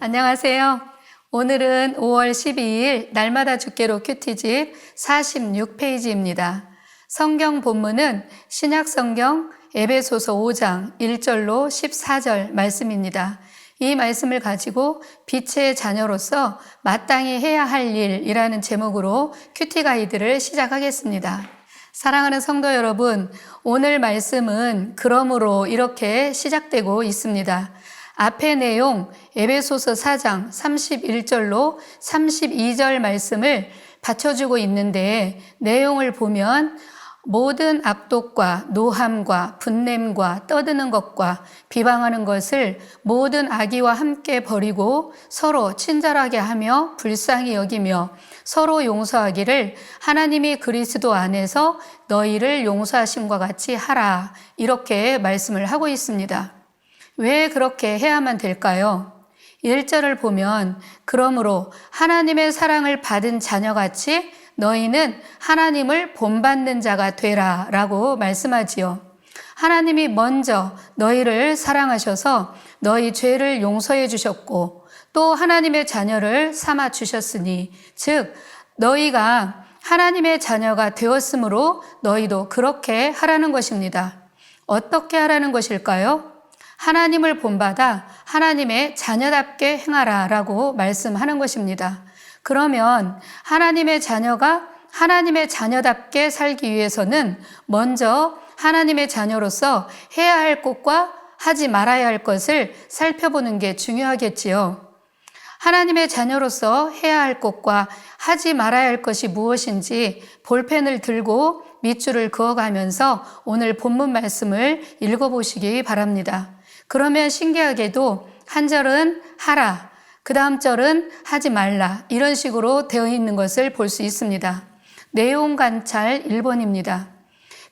안녕하세요. 오늘은 5월 12일 날마다 주께로 큐티집 46페이지입니다. 성경 본문은 신약성경 에베소서 5장 1절로 14절 말씀입니다. 이 말씀을 가지고 빛의 자녀로서 마땅히 해야 할 일이라는 제목으로 큐티 가이드를 시작하겠습니다. 사랑하는 성도 여러분, 오늘 말씀은 그러므로 이렇게 시작되고 있습니다. 앞의 내용 에베소서 4장 31절로 32절 말씀을 받쳐주고 있는데 내용을 보면 모든 악독과 노함과 분냄과 떠드는 것과 비방하는 것을 모든 악의와 함께 버리고 서로 친절하게 하며 불쌍히 여기며 서로 용서하기를 하나님이 그리스도 안에서 너희를 용서하심과 같이 하라, 이렇게 말씀을 하고 있습니다. 왜 그렇게 해야만 될까요? 1절을 보면 그러므로 하나님의 사랑을 받은 자녀같이 너희는 하나님을 본받는 자가 되라 라고 말씀하지요. 하나님이 먼저 너희를 사랑하셔서 너희 죄를 용서해 주셨고 또 하나님의 자녀를 삼아 주셨으니 즉 너희가 하나님의 자녀가 되었으므로 너희도 그렇게 하라는 것입니다. 어떻게 하라는 것일까요? 하나님을 본받아 하나님의 자녀답게 행하라 라고 말씀하는 것입니다. 그러면 하나님의 자녀가 하나님의 자녀답게 살기 위해서는 먼저 하나님의 자녀로서 해야 할 것과 하지 말아야 할 것을 살펴보는 게 중요하겠지요. 하나님의 자녀로서 해야 할 것과 하지 말아야 할 것이 무엇인지 볼펜을 들고 밑줄을 그어가면서 오늘 본문 말씀을 읽어보시기 바랍니다. 그러면 신기하게도 한 절은 하라, 그 다음 절은 하지 말라, 이런 식으로 되어 있는 것을 볼 수 있습니다. 내용 관찰 1번입니다.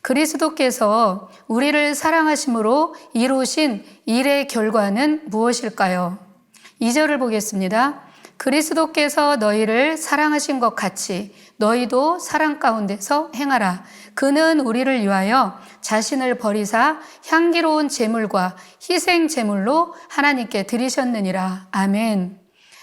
그리스도께서 우리를 사랑하심으로 이루신 일의 결과는 무엇일까요? 2절을 보겠습니다. 그리스도께서 너희를 사랑하신 것 같이 너희도 사랑 가운데서 행하라. 그는 우리를 위하여 자신을 버리사 향기로운 제물과 희생 제물로 하나님께 드리셨느니라. 아멘.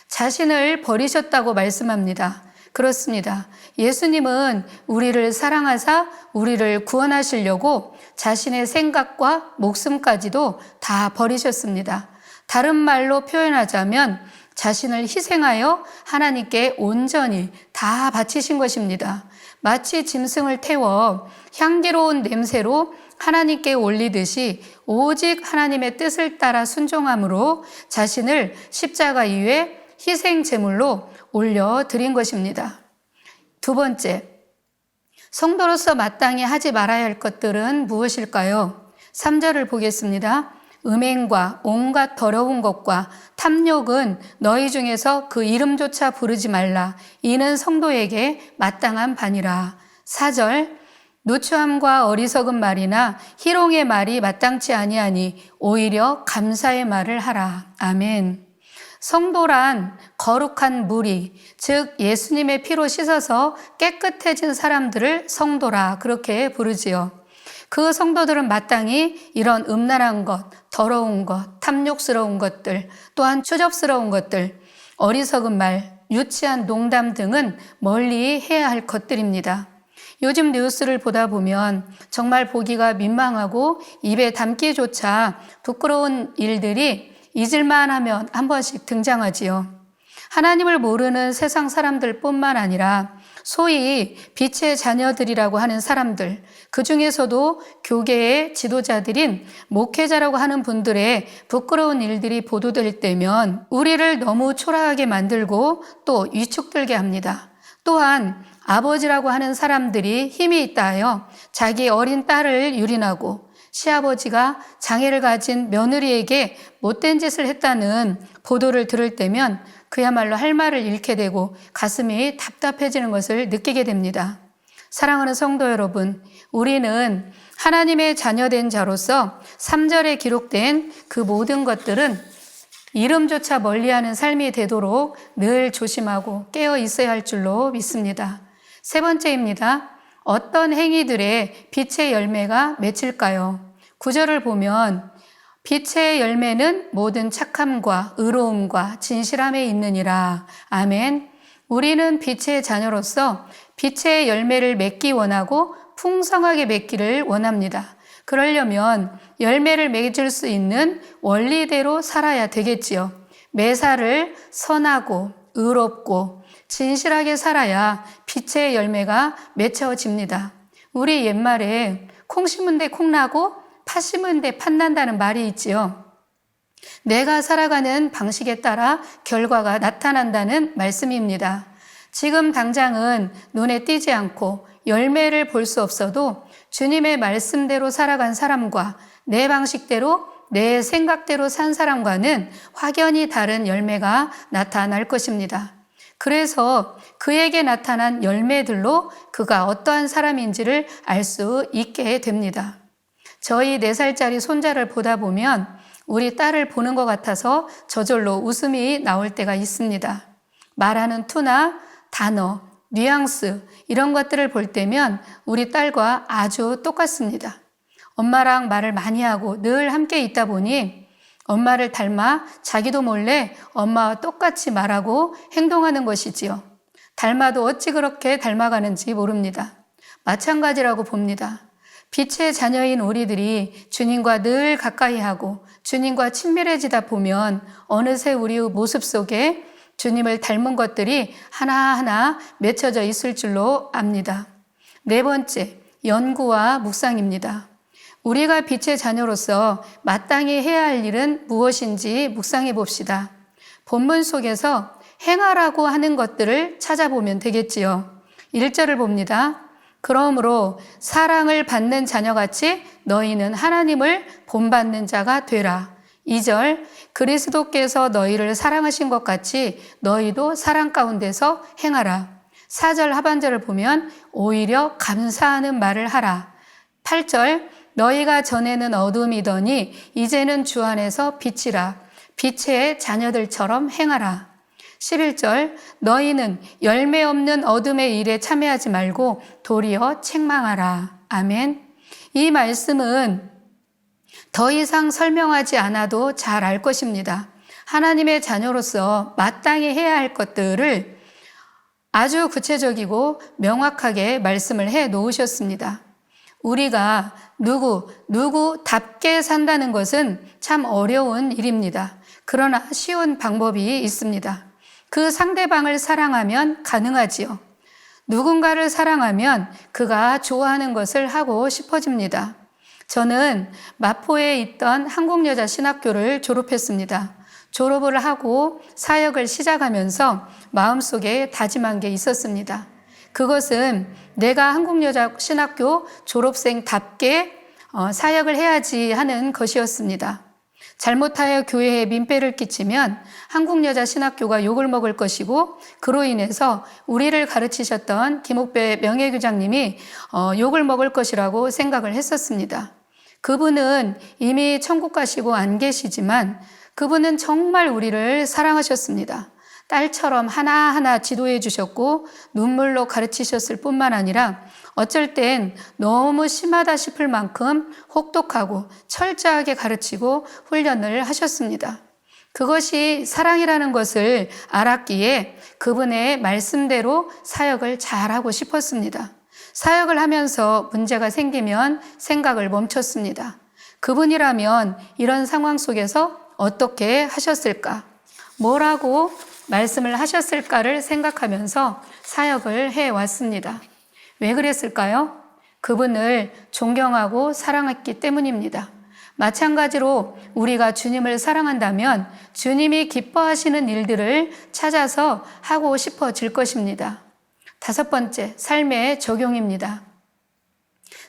자신을 버리셨다고 말씀합니다. 그렇습니다. 예수님은 우리를 사랑하사 우리를 구원하시려고 자신의 생각과 목숨까지도 다 버리셨습니다. 다른 말로 표현하자면 자신을 희생하여 하나님께 온전히 다 바치신 것입니다. 마치 짐승을 태워 향기로운 냄새로 하나님께 올리듯이 오직 하나님의 뜻을 따라 순종함으로 자신을 십자가 위에 희생 제물로 올려드린 것입니다. 두 번째, 성도로서 마땅히 하지 말아야 할 것들은 무엇일까요? 3절을 보겠습니다. 음행과 온갖 더러운 것과 탐욕은 너희 중에서 그 이름조차 부르지 말라. 이는 성도에게 마땅한 바니라. 4절, 누추함과 어리석은 말이나 희롱의 말이 마땅치 아니하니 오히려 감사의 말을 하라. 아멘. 성도란 거룩한 무리, 즉 예수님의 피로 씻어서 깨끗해진 사람들을 성도라 그렇게 부르지요. 그 성도들은 마땅히 이런 음란한 것, 더러운 것, 탐욕스러운 것들, 또한 추접스러운 것들, 어리석은 말, 유치한 농담 등은 멀리 해야 할 것들입니다. 요즘 뉴스를 보다 보면 정말 보기가 민망하고 입에 담기조차 부끄러운 일들이 잊을만 하면 한 번씩 등장하지요. 하나님을 모르는 세상 사람들뿐만 아니라 소위 빛의 자녀들이라고 하는 사람들, 그 중에서도 교계의 지도자들인 목회자라고 하는 분들의 부끄러운 일들이 보도될 때면 우리를 너무 초라하게 만들고 또 위축들게 합니다. 또한 아버지라고 하는 사람들이 힘이 있다 하여 자기 어린 딸을 유린하고 시아버지가 장애를 가진 며느리에게 못된 짓을 했다는 보도를 들을 때면 그야말로 할 말을 잃게 되고 가슴이 답답해지는 것을 느끼게 됩니다. 사랑하는 성도 여러분, 우리는 하나님의 자녀된 자로서 3절에 기록된 그 모든 것들은 이름조차 멀리하는 삶이 되도록 늘 조심하고 깨어 있어야 할 줄로 믿습니다. 세 번째입니다. 어떤 행위들의 빛의 열매가 맺힐까요? 9절을 보면 빛의 열매는 모든 착함과 의로움과 진실함에 있느니라. 아멘. 우리는 빛의 자녀로서 빛의 열매를 맺기 원하고 풍성하게 맺기를 원합니다. 그러려면 열매를 맺을 수 있는 원리대로 살아야 되겠지요. 매사를 선하고 의롭고 진실하게 살아야 빛의 열매가 맺혀집니다. 우리 옛말에 콩 심은 데 콩 나고 팥 심은 데 팥 난다는 말이 있지요. 내가 살아가는 방식에 따라 결과가 나타난다는 말씀입니다. 지금 당장은 눈에 띄지 않고 열매를 볼 수 없어도 주님의 말씀대로 살아간 사람과 내 방식대로 내 생각대로 산 사람과는 확연히 다른 열매가 나타날 것입니다. 그래서 그에게 나타난 열매들로 그가 어떠한 사람인지를 알 수 있게 됩니다. 저희 4살짜리 손자를 보다 보면 우리 딸을 보는 것 같아서 저절로 웃음이 나올 때가 있습니다. 말하는 투나 단어, 뉘앙스 이런 것들을 볼 때면 우리 딸과 아주 똑같습니다. 엄마랑 말을 많이 하고 늘 함께 있다 보니 엄마를 닮아 자기도 몰래 엄마와 똑같이 말하고 행동하는 것이지요. 닮아도 어찌 그렇게 닮아가는지 모릅니다. 마찬가지라고 봅니다. 빛의 자녀인 우리들이 주님과 늘 가까이 하고 주님과 친밀해지다 보면 어느새 우리의 모습 속에 주님을 닮은 것들이 하나하나 맺혀져 있을 줄로 압니다. 4번째, 연구와 묵상입니다. 우리가 빛의 자녀로서 마땅히 해야 할 일은 무엇인지 묵상해 봅시다. 본문 속에서 행하라고 하는 것들을 찾아보면 되겠지요. 1절을 봅니다. 그러므로 사랑을 받는 자녀같이 너희는 하나님을 본받는 자가 되라. 2절, 그리스도께서 너희를 사랑하신 것 같이 너희도 사랑 가운데서 행하라. 4절 하반절을 보면 오히려 감사하는 말을 하라. 8절, 너희가 전에는 어둠이더니 이제는 주 안에서 빛이라. 빛의 자녀들처럼 행하라. 11절, 너희는 열매 없는 어둠의 일에 참여하지 말고 도리어 책망하라. 아멘. 이 말씀은 더 이상 설명하지 않아도 잘 알 것입니다. 하나님의 자녀로서 마땅히 해야 할 것들을 아주 구체적이고 명확하게 말씀을 해 놓으셨습니다. 우리가 누구답게 산다는 것은 참 어려운 일입니다. 그러나 쉬운 방법이 있습니다. 그 상대방을 사랑하면 가능하지요. 누군가를 사랑하면 그가 좋아하는 것을 하고 싶어집니다. 저는 마포에 있던 한국여자신학교를 졸업했습니다. 졸업을 하고 사역을 시작하면서 마음속에 다짐한 게 있었습니다. 그것은 내가 한국여자신학교 졸업생답게 사역을 해야지 하는 것이었습니다. 잘못하여 교회에 민폐를 끼치면 한국여자신학교가 욕을 먹을 것이고 그로 인해서 우리를 가르치셨던 김옥배 명예교장님이 욕을 먹을 것이라고 생각을 했었습니다. 그분은 이미 천국 가시고 안 계시지만 그분은 정말 우리를 사랑하셨습니다. 딸처럼 하나하나 지도해 주셨고 눈물로 가르치셨을 뿐만 아니라 어쩔 땐 너무 심하다 싶을 만큼 혹독하고 철저하게 가르치고 훈련을 하셨습니다. 그것이 사랑이라는 것을 알았기에 그분의 말씀대로 사역을 잘하고 싶었습니다. 사역을 하면서 문제가 생기면 생각을 멈췄습니다. 그분이라면 이런 상황 속에서 어떻게 하셨을까? 뭐라고 말씀을 하셨을까를 생각하면서 사역을 해왔습니다. 왜 그랬을까요? 그분을 존경하고 사랑했기 때문입니다. 마찬가지로 우리가 주님을 사랑한다면 주님이 기뻐하시는 일들을 찾아서 하고 싶어질 것입니다. 5번째, 삶의 적용입니다.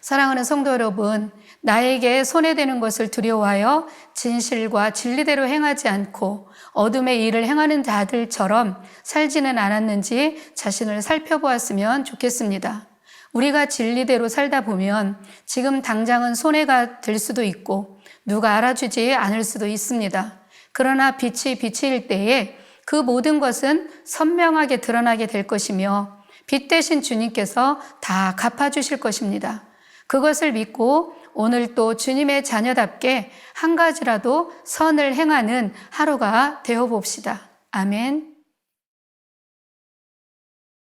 사랑하는 성도 여러분, 나에게 손해되는 것을 두려워하여 진실과 진리대로 행하지 않고 어둠의 일을 행하는 자들처럼 살지는 않았는지 자신을 살펴보았으면 좋겠습니다. 우리가 진리대로 살다 보면 지금 당장은 손해가 될 수도 있고 누가 알아주지 않을 수도 있습니다. 그러나 빛이 빛일 때에 그 모든 것은 선명하게 드러나게 될 것이며 빛 대신 주님께서 다 갚아주실 것입니다. 그것을 믿고 오늘 또 주님의 자녀답게 한 가지라도 선을 행하는 하루가 되어 봅시다. 아멘.